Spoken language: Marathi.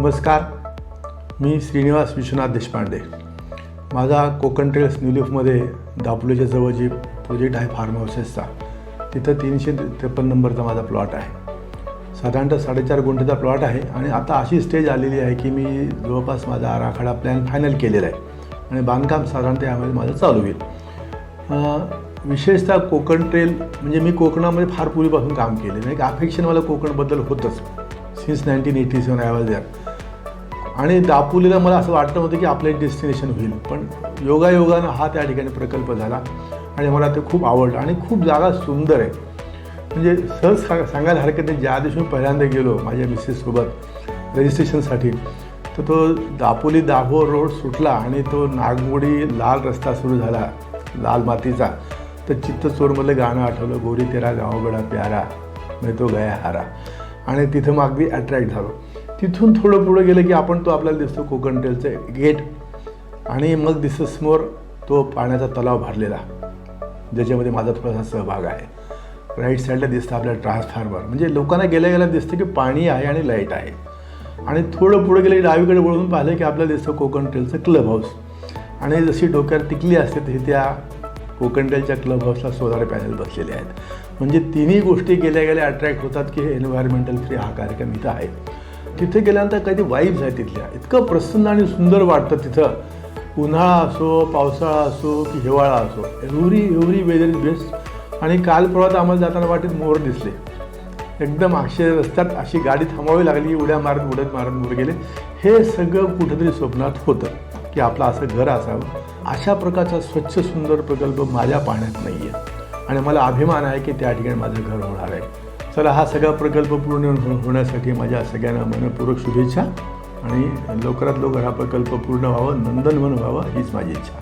नमस्कार, मी श्रीनिवास विश्वनाथ देशपांडे। माझा कोकण ट्रेल्स न्यू लीफमध्ये दापोलीच्या जवळ जी प्रोजेक्ट आहे फार्म हाऊसेसचा, तिथं 353 नंबरचा माझा प्लॉट आहे। साधारणतः 4.5 गुंठेचा प्लॉट आहे आणि आता अशी स्टेज आलेली आहे की मी जवळपास माझा आराखडा प्लॅन फायनल केलेला आहे आणि बांधकाम साधारणतः यामध्ये माझं चालू होईल। विशेषतः कोकण ट्रेल म्हणजे मी कोकणामध्ये फार पूर्वीपासून काम केले नाही, एक अफेक्शन मला कोकणबद्दल होतंच सिन्स 1987 आय वॉज देअर। आणि दापोलीला मला असं वाटलं होतं की आपलं एक डेस्टिनेशन होईल, पण योगायोगानं हा त्या ठिकाणी प्रकल्प झाला आणि मला ते खूप आवडलं आणि खूप जागा सुंदर आहे। म्हणजे सहज सांगायला हरकत नाही, ज्या दिवशी मी पहिल्यांदा गेलो माझ्या मिसेससोबत रजिस्ट्रेशनसाठी, तर तो दापोली दाभोळ रोड सुटला आणि तो नागमोडी लाल रस्ता सुरू झाला लाल मातीचा, तर चित्तचोरमधलं गाणं आठवलं, गोरी तेरा गाव बडा प्यारा मैं तो गया हारा, आणि तिथं मग अगदी अट्रॅक्ट झालो। तिथून थोडं पुढं गेलं की आपण तो आपल्याला दिसतो कोकण ट्रेलचं गेट, आणि मग दिसतं समोर तो पाण्याचा तलाव भरलेला ज्याच्यामध्ये माझा थोडासा सहभाग आहे। राईट साईडला दिसतं आपल्याला ट्रान्सफॉर्मर, म्हणजे लोकांना गेल्या गेल्या दिसतं की पाणी आहे आणि लाईट आहे। आणि थोडं पुढं गेलं डावीकडे वळून पाहिलं की आपल्याला दिसतं कोकण ट्रेलचं क्लब हाऊस, आणि जशी डोक्यावर टिकली असते तशी त्या कोकण ट्रेलच्या क्लब हाऊसला सोलार पॅनल बसलेले आहेत। म्हणजे तिन्ही गोष्टी गेल्या गेल्या अट्रॅक्ट होतात की हे एन्व्हायरमेंटल फ्री हा कार्यक्रम इथं आहे। तिथे गेल्यानंतर काही वाईब्स आहे तिथल्या, इतकं प्रसन्न आणि सुंदर वाटतं तिथं। उन्हाळा असो, पावसाळा असो की हिवाळा असो, एव्हरी वेदर इज बेस्ट। आणि काल परवा आम्हाला जाताना वाटेत मोर दिसले, एकदम अक्षय रस्त्यात अशी गाडी थांबवावी लागली, उड्या मारत उडत मारत मोर गेले। हे सगळं कुठंतरी स्वप्नात होतं की आपलं असं घर असावं। अशा प्रकारचा स्वच्छ सुंदर प्रकल्प माझ्या पाहण्यात नाही आहे आणि मला अभिमान आहे की त्या ठिकाणी माझं घर होणार आहे। चला, हा सगळा प्रकल्प पूर्ण होण्यासाठी माझ्या सगळ्यांना मनपूर्वक शुभेच्छा, आणि लवकरात लवकर हा प्रकल्प पूर्ण व्हावं, नंदनवन व्हावं हीच माझी इच्छा।